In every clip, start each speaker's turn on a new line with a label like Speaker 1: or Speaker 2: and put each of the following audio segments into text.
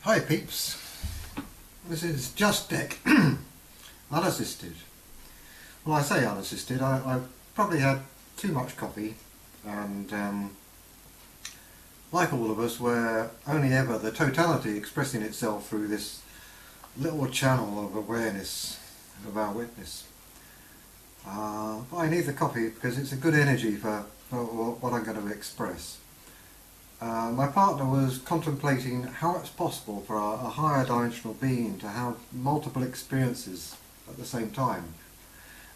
Speaker 1: Hi peeps, this is just Dec, unassisted. Well, I say unassisted, I've probably had too much coffee and like all of us, we're only ever the totality expressing itself through this little channel of awareness of our witness. But I need the coffee because it's a good energy for what I'm going to express. My partner was contemplating how it's possible for a higher dimensional being to have multiple experiences at the same time,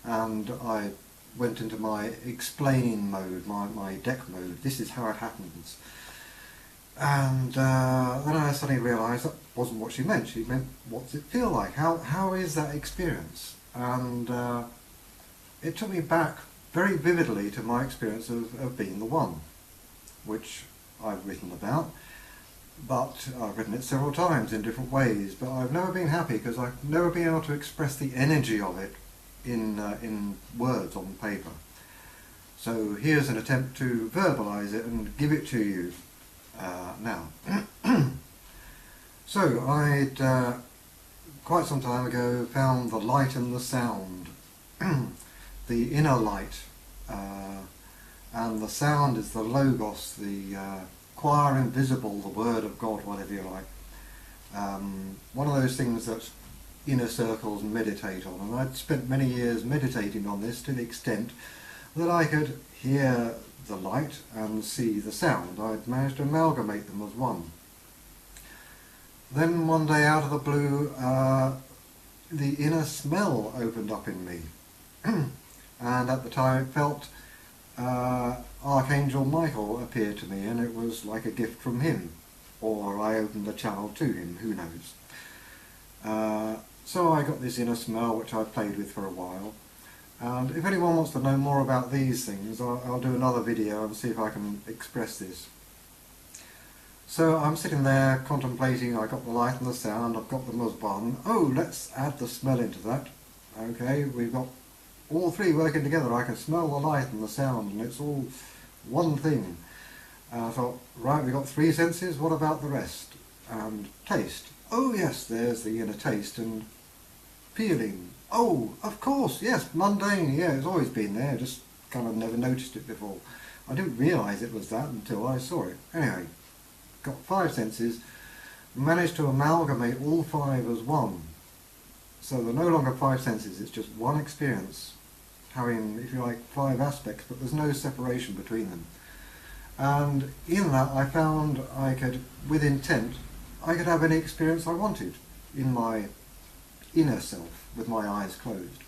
Speaker 1: and I went into my explaining mode, my Dec mode. This is how it happens. And then I suddenly realised that wasn't what she meant. She meant, what's it feel like? How is that experience? And it took me back very vividly to my experience of being the One, which I've written about, but I've written it several times in different ways, but I've never been happy because I've never been able to express the energy of it in words on paper. So here's an attempt to verbalise it and give it to you now. So I'd quite some time ago found the light and the sound, the inner light, and the sound is the Logos, the choir invisible, the Word of God, whatever you like. One of those things that inner circles meditate on, and I'd spent many years meditating on this to the extent that I could hear the light and see the sound. I'd managed to amalgamate them as one. Then one day, out of the blue, the inner smell opened up in me, and at the time it felt Archangel Michael appeared to me, and it was like a gift from him, or I opened the channel to him, who knows. So I got this inner smell which I played with for a while, and if anyone wants to know more about these things, I'll do another video and see if I can express this. So I'm sitting there contemplating. I got the light and the sound, I've got the Musban. Oh, let's add the smell into that. Okay, we've got all three working together. I can smell the light and the sound, and it's all one thing. And I thought, right, we've got three senses, what about the rest? And taste. Oh yes, there's the inner taste. And feeling. Oh, of course, yes, mundane, yeah, it's always been there, just kind of never noticed it before. I didn't realise it was that until I saw it. Anyway, got five senses, managed to amalgamate all five as one. So they're no longer five senses, it's just one experience, having, if you like, five aspects, but there's no separation between them. And in that I found I could, with intent, I could have any experience I wanted in my inner self, with my eyes closed.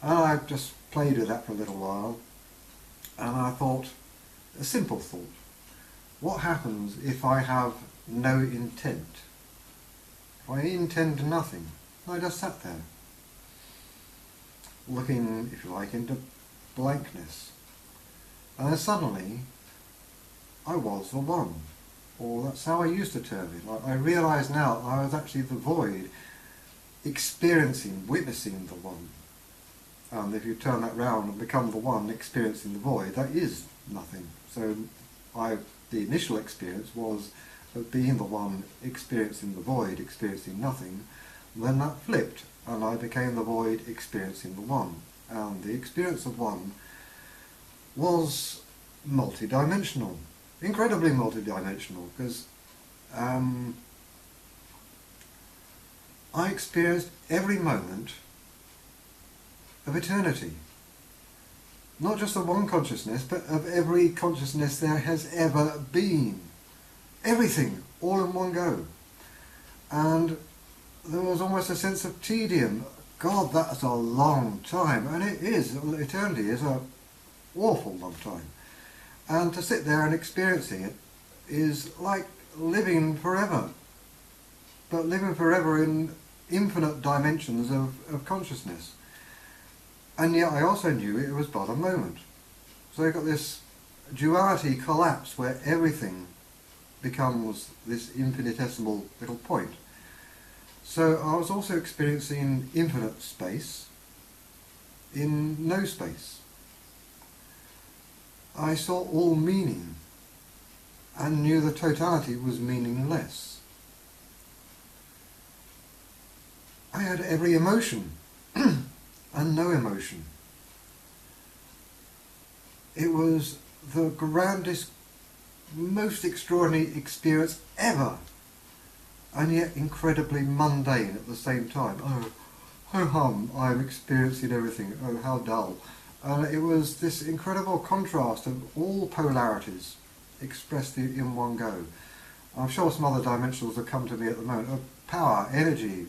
Speaker 1: And I just played with that for a little while, and I thought, a simple thought, what happens if I have no intent? If I intend nothing, I just sat there, looking, if you like, into blankness. And then suddenly, I was the One. Or that's how I used to term it. I realise now I was actually the void, experiencing, witnessing the One. And if you turn that round and become the One, experiencing the void, that is nothing. So the initial experience was of being the One, experiencing the void, experiencing nothing. Then that flipped, and I became the void, experiencing the One. And the experience of One was multidimensional, incredibly multidimensional, because I experienced every moment of eternity. Not just of one consciousness, but of every consciousness there has ever been. Everything, all in one go. And there was almost a sense of tedium. God, that's a long time. And it is. Eternity is an awful long time. And to sit there and experiencing it is like living forever. But living forever in infinite dimensions of consciousness. And yet I also knew it was but a moment. So I got this duality collapse where everything becomes this infinitesimal little point. So I was also experiencing infinite space in no space. I saw all meaning and knew the totality was meaningless. I had every emotion and no emotion. It was the grandest, most extraordinary experience ever, and yet incredibly mundane at the same time. Oh, ho hum, I'm experiencing everything. Oh, how dull. It was this incredible contrast of all polarities expressed in one go. I'm sure some other dimensionals have come to me at the moment. Of power, energy.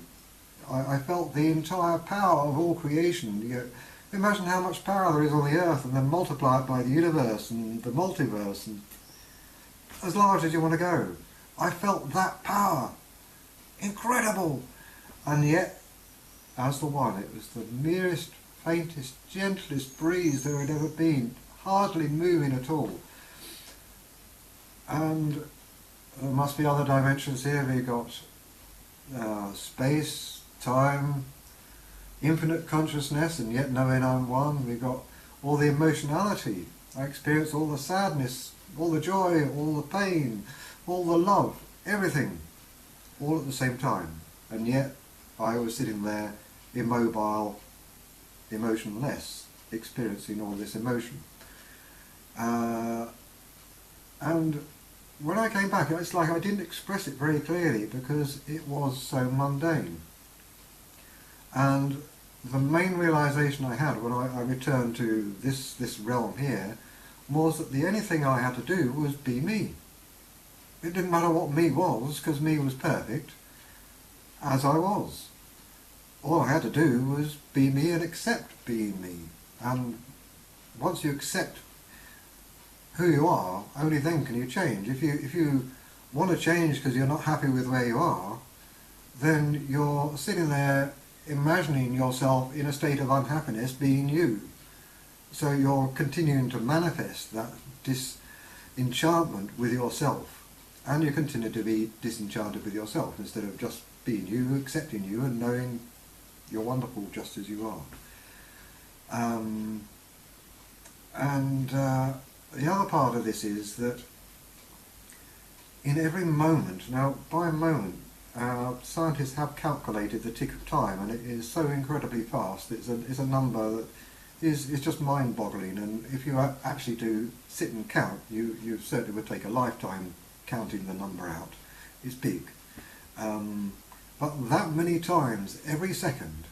Speaker 1: I felt the entire power of all creation. Imagine how much power there is on the earth, and then multiply it by the universe and the multiverse, and as large as you want to go. I felt that power. Incredible! And yet, as the one, it was the merest, faintest, gentlest breeze there had ever been, hardly moving at all. And there must be other dimensions here. We've got space, time, infinite consciousness, and yet knowing I'm one. We've got all the emotionality. I experienced all the sadness, all the joy, all the pain, all the love, everything, all at the same time. And yet I was sitting there immobile, emotionless, experiencing all this emotion. And when I came back, it's like I didn't express it very clearly because it was so mundane. And the main realization I had when I returned to this realm here was that the only thing I had to do was be me. It didn't matter what me was, because me was perfect, as I was. All I had to do was be me and accept being me. And once you accept who you are, only then can you change. If you want to change because you're not happy with where you are, then you're sitting there imagining yourself in a state of unhappiness being you. So you're continuing to manifest that disenchantment with yourself, and you continue to be disenchanted with yourself instead of just being you, accepting you and knowing you're wonderful just as you are. The other part of this is that in every moment, now by moment, scientists have calculated the tick of time, and it is so incredibly fast. It's a number that is just mind-boggling, and if you actually do sit and count, you certainly would take a lifetime counting the number out. It's big. But that many times, every second,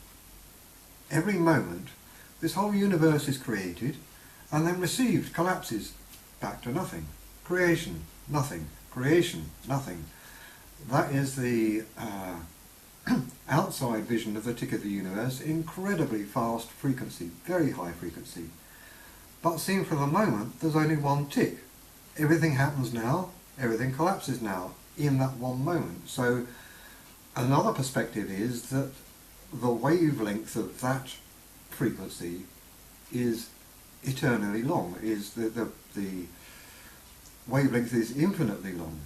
Speaker 1: every moment, this whole universe is created and then received, collapses back to nothing. Creation, nothing. Creation, nothing. That is the outside vision of the tick of the universe, incredibly fast frequency, very high frequency. But seen for the moment, there's only one tick. Everything happens now, everything collapses now, in that one moment. So another perspective is that the wavelength of that frequency is eternally long, is the wavelength is infinitely long.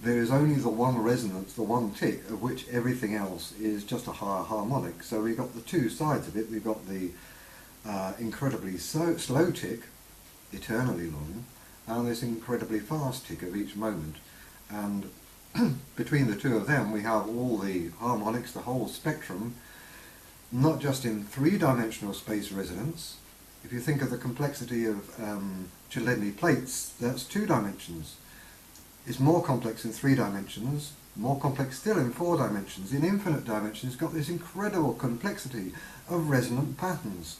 Speaker 1: There is only the one resonance, the one tick, of which everything else is just a higher harmonic. So we've got the two sides of it. We've got the incredibly slow tick, eternally long, and this incredibly fast tick of each moment. And between the two of them we have all the harmonics, the whole spectrum, not just in three-dimensional space resonance. If you think of the complexity of Challenny plates, that's 2 dimensions. It's more complex in 3 dimensions, more complex still in 4 dimensions. In infinite dimensions, it's got this incredible complexity of resonant patterns.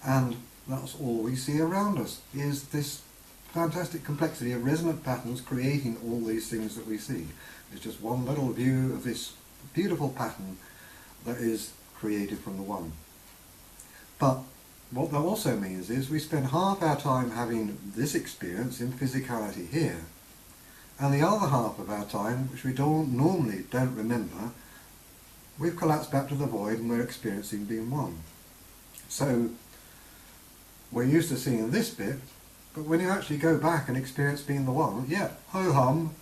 Speaker 1: And that's all we see around us, is this fantastic complexity of resonant patterns creating all these things that we see. It's just one little view of this beautiful pattern that is created from the one. But what that also means is we spend half our time having this experience in physicality here, and the other half of our time, which we normally don't remember, we've collapsed back to the void and we're experiencing being one. So we're used to seeing this bit, but when you actually go back and experience being the one, yeah, ho-hum,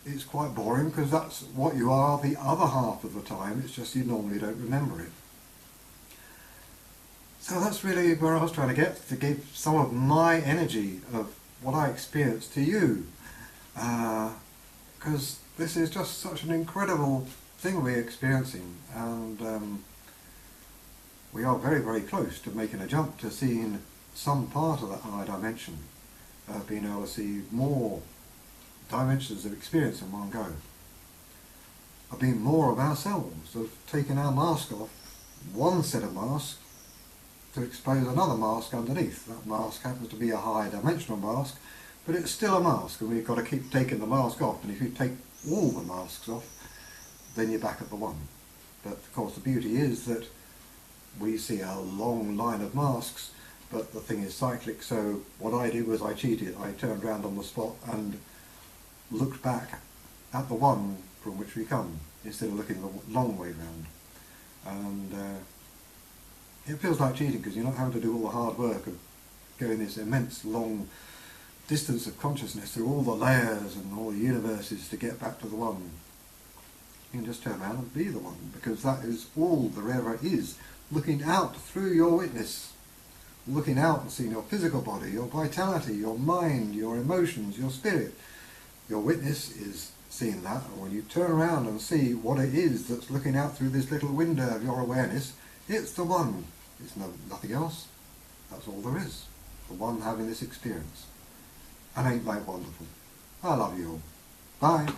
Speaker 1: it's quite boring because that's what you are the other half of the time. It's just you normally don't remember it. So that's really where I was trying to get, to give some of my energy of what I experienced to you. Because this is just such an incredible thing we're experiencing, and we are very, very close to making a jump to seeing some part of that higher dimension, being able to see more dimensions of experience in one go, of being more of ourselves, of taking our mask off, one set of masks, to expose another mask underneath. That mask happens to be a high dimensional mask, but it's still a mask, and we've got to keep taking the mask off, and if you take all the masks off, then you're back at the one. But of course the beauty is that we see a long line of masks, but the thing is cyclic, so what I did was I cheated. I turned around on the spot and looked back at the one from which we come, instead of looking the long way round. And it feels like cheating, because you're not having to do all the hard work of going this immense long distance of consciousness through all the layers and all the universes to get back to the one. You can just turn around and be the one, because that is all there ever is, looking out through your witness, looking out and seeing your physical body, your vitality, your mind, your emotions, your spirit. Your witness is seeing that, and when you turn around and see what it is that's looking out through this little window of your awareness, it's the one. It's nothing else. That's all there is. The one having this experience. And ain't that wonderful? I love you all. Bye.